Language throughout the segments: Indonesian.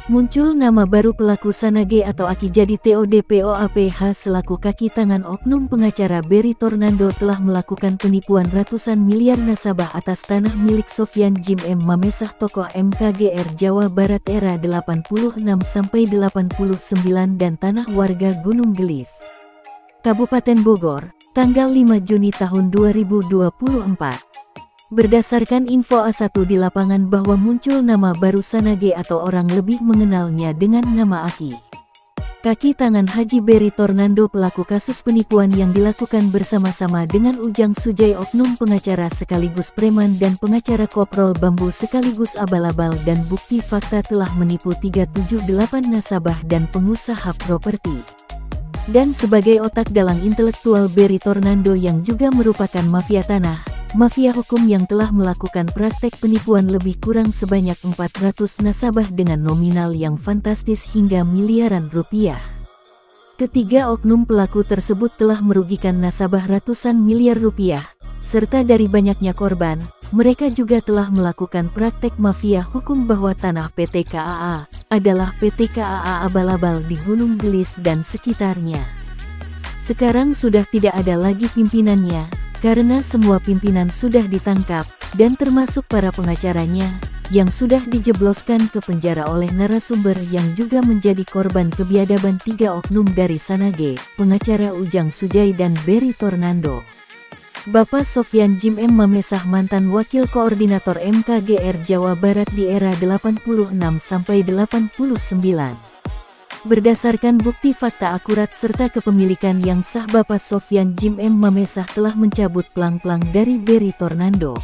Muncul nama baru pelaku Sanage atau Aki jadi TODPOAPH selaku kaki tangan oknum pengacara Berry Tornando telah melakukan penipuan ratusan miliar nasabah atas tanah milik Sofyan Jim M. Mamesah tokoh MKGR Jawa Barat era 86-89 dan tanah warga Gunung Gelis, Kabupaten Bogor, tanggal 5 Juni tahun 2024. Berdasarkan info A1 di lapangan bahwa muncul nama baru Sanage atau orang lebih mengenalnya dengan nama Aki, kaki tangan Haji Berry Tornando pelaku kasus penipuan yang dilakukan bersama-sama dengan Ujang Sujai oknum pengacara sekaligus preman dan pengacara Koprol Bambu sekaligus abal-abal dan bukti fakta telah menipu 378 nasabah dan pengusaha properti. Dan sebagai otak dalang intelektual Berry Tornando yang juga merupakan mafia tanah, mafia hukum yang telah melakukan praktek penipuan lebih kurang sebanyak 400 nasabah dengan nominal yang fantastis hingga miliaran rupiah. Ketiga oknum pelaku tersebut telah merugikan nasabah ratusan miliar rupiah, serta dari banyaknya korban, mereka juga telah melakukan praktek mafia hukum bahwa tanah PT KAA adalah PT KAA abal-abal di Gunung Gelis dan sekitarnya. Sekarang sudah tidak ada lagi pimpinannya, karena semua pimpinan sudah ditangkap, dan termasuk para pengacaranya, yang sudah dijebloskan ke penjara oleh narasumber yang juga menjadi korban kebiadaban tiga oknum dari Sanage, pengacara Ujang Sujai dan Berry Tornando. Bapak Sofyan Jim M. Mamesah mantan Wakil Koordinator MKGR Jawa Barat di era 86-89. Berdasarkan bukti fakta akurat serta kepemilikan yang sah, Bapak Sofyan Jim M. Mamesah telah mencabut plang-plang dari Berry Tornando.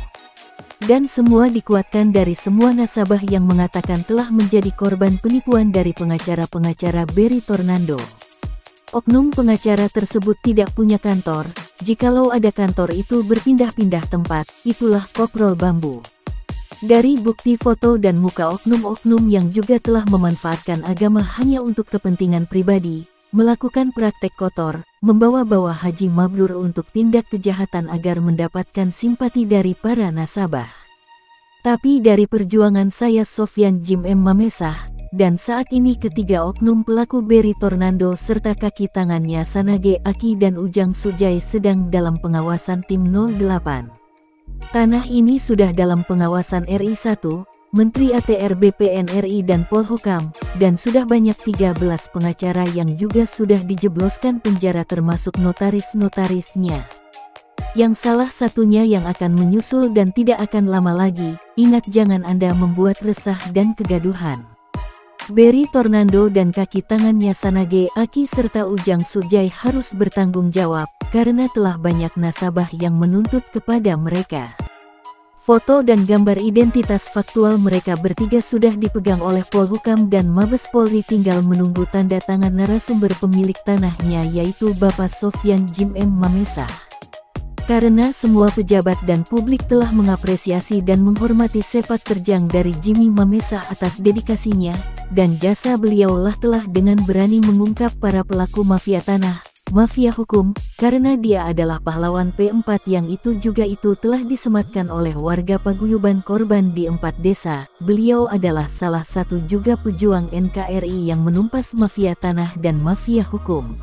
Dan semua dikuatkan dari semua nasabah yang mengatakan telah menjadi korban penipuan dari pengacara-pengacara Berry Tornando. Oknum pengacara tersebut tidak punya kantor, jikalau ada kantor itu berpindah-pindah tempat, itulah Koprol Bambu. Dari bukti foto dan muka oknum-oknum yang juga telah memanfaatkan agama hanya untuk kepentingan pribadi, melakukan praktek kotor, membawa-bawa Haji Mabrur untuk tindak kejahatan agar mendapatkan simpati dari para nasabah. Tapi dari perjuangan saya Sofyan Jim M. Mamesah, dan saat ini ketiga oknum pelaku Berry Tornando serta kaki tangannya Sanage, Aki dan Ujang Sujai sedang dalam pengawasan tim 08. Tanah ini sudah dalam pengawasan RI 1, Menteri ATR BPN RI dan Polhukam, dan sudah banyak 13 pengacara yang juga sudah dijebloskan penjara termasuk notaris-notarisnya. Yang salah satunya yang akan menyusul dan tidak akan lama lagi, ingat jangan Anda membuat resah dan kegaduhan. Berry Tornando dan kaki tangannya Sanage, Aki serta Ujang Sujai harus bertanggung jawab, karena telah banyak nasabah yang menuntut kepada mereka. Foto dan gambar identitas faktual mereka bertiga sudah dipegang oleh Polhukam dan Mabes Polri, tinggal menunggu tanda tangan narasumber pemilik tanahnya yaitu Bapak Sofyan Jim M. Mamesah. Karena semua pejabat dan publik telah mengapresiasi dan menghormati sepak terjang dari Jimmy Mamesah atas dedikasinya, dan jasa beliaulah telah dengan berani mengungkap para pelaku mafia tanah, mafia hukum, karena dia adalah pahlawan P4 yang itu telah disematkan oleh warga paguyuban korban di 4 desa. Beliau adalah salah satu juga pejuang NKRI yang menumpas mafia tanah dan mafia hukum.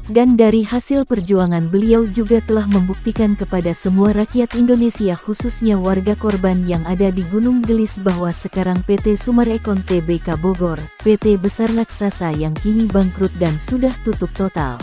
Dan dari hasil perjuangan beliau juga telah membuktikan kepada semua rakyat Indonesia khususnya warga korban yang ada di Gunung Gelis bahwa sekarang PT Sumarekon Tbk Bogor, PT Besar Raksasa yang kini bangkrut dan sudah tutup total.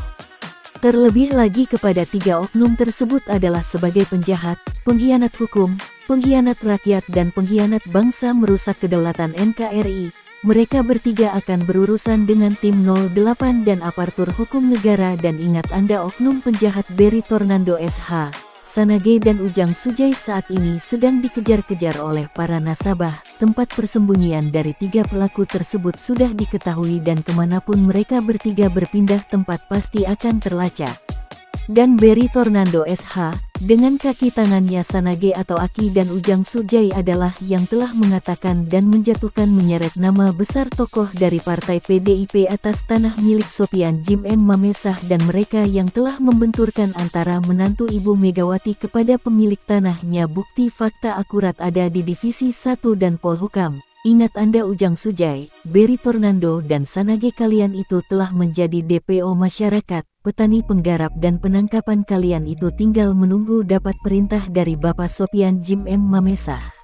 Terlebih lagi kepada tiga oknum tersebut adalah sebagai penjahat, pengkhianat hukum, pengkhianat rakyat dan pengkhianat bangsa merusak kedaulatan NKRI. Mereka bertiga akan berurusan dengan tim 08 dan aparatur hukum negara, dan ingat Anda oknum penjahat Berry Tornando SH, Sanage dan Ujang Sujai saat ini sedang dikejar-kejar oleh para nasabah. Tempat persembunyian dari tiga pelaku tersebut sudah diketahui dan kemanapun mereka bertiga berpindah tempat pasti akan terlacak. Dan Berry Tornando SH, dengan kaki tangannya Sanage atau Aki dan Ujang Sujai adalah yang telah mengatakan dan menjatuhkan menyeret nama besar tokoh dari partai PDIP atas tanah milik Sofyan Jim M. Mamesah, dan mereka yang telah membenturkan antara menantu Ibu Megawati kepada pemilik tanahnya. Bukti fakta akurat ada di Divisi 1 dan Polhukam, Ingat Anda Ujang Sujai, Berry Tornando dan Sanage kalian itu telah menjadi DPO masyarakat, petani penggarap dan penangkapan kalian itu tinggal menunggu dapat perintah dari Bapak Sopyan Jim M. Mamesah.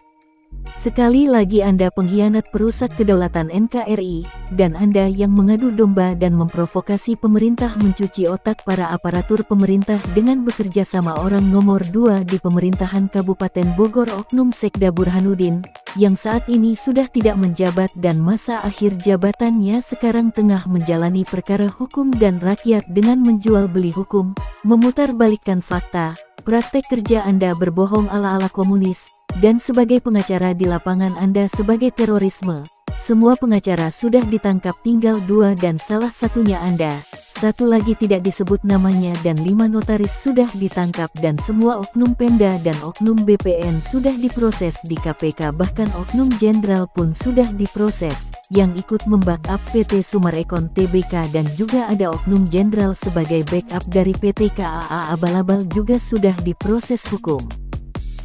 Sekali lagi Anda pengkhianat perusak kedaulatan NKRI, dan Anda yang mengadu domba dan memprovokasi pemerintah mencuci otak para aparatur pemerintah dengan bekerja sama orang nomor 2 di pemerintahan Kabupaten Bogor Oknum Sekda Burhanuddin, yang saat ini sudah tidak menjabat dan masa akhir jabatannya sekarang tengah menjalani perkara hukum dan rakyat dengan menjual beli hukum, memutarbalikkan fakta, praktek kerja Anda berbohong ala-ala komunis, dan sebagai pengacara di lapangan Anda sebagai terorisme. Semua pengacara sudah ditangkap tinggal 2 dan salah satunya Anda. Satu lagi tidak disebut namanya dan 5 notaris sudah ditangkap dan semua oknum Pemda dan oknum BPN sudah diproses di KPK, bahkan oknum jenderal pun sudah diproses yang ikut membackup PT Sumarekon Tbk, dan juga ada oknum jenderal sebagai backup dari PT KAA Abal-Abal juga sudah diproses hukum.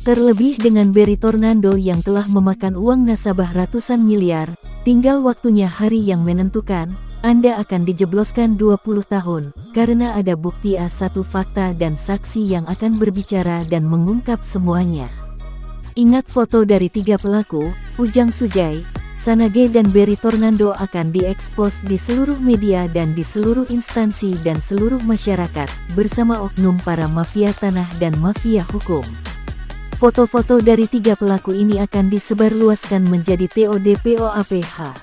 Terlebih dengan Berry Tornando yang telah memakan uang nasabah ratusan miliar, tinggal waktunya hari yang menentukan, Anda akan dijebloskan 20 tahun, karena ada bukti A1 fakta dan saksi yang akan berbicara dan mengungkap semuanya. Ingat foto dari 3 pelaku, Ujang Sujai, Sanage dan Berry Tornando akan diekspos di seluruh media dan di seluruh instansi dan seluruh masyarakat, bersama oknum para mafia tanah dan mafia hukum. Foto-foto dari 3 pelaku ini akan disebarluaskan menjadi TOD-POAPH.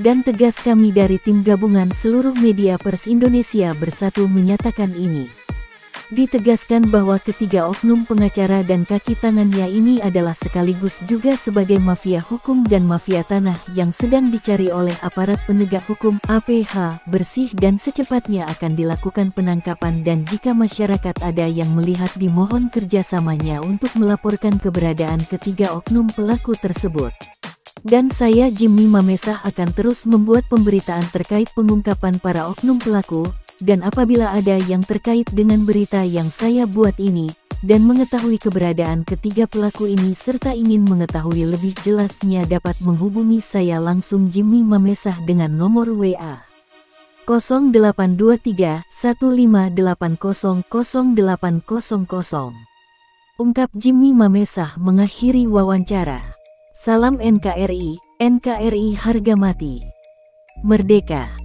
Dan tegas kami dari tim gabungan seluruh media pers Indonesia bersatu menyatakan ini. Ditegaskan bahwa ketiga oknum pengacara dan kaki tangannya ini adalah sekaligus juga sebagai mafia hukum dan mafia tanah yang sedang dicari oleh aparat penegak hukum APH, bersih dan secepatnya akan dilakukan penangkapan, dan jika masyarakat ada yang melihat dimohon kerjasamanya untuk melaporkan keberadaan ketiga oknum pelaku tersebut. Dan saya Jimmy Mamesah akan terus membuat pemberitaan terkait pengungkapan para oknum pelaku, dan apabila ada yang terkait dengan berita yang saya buat ini, dan mengetahui keberadaan ketiga pelaku ini serta ingin mengetahui lebih jelasnya dapat menghubungi saya langsung Jimmy Mamesah dengan nomor WA 0823 1580 0800. Ungkap Jimmy Mamesah mengakhiri wawancara. Salam NKRI, NKRI harga mati. Merdeka.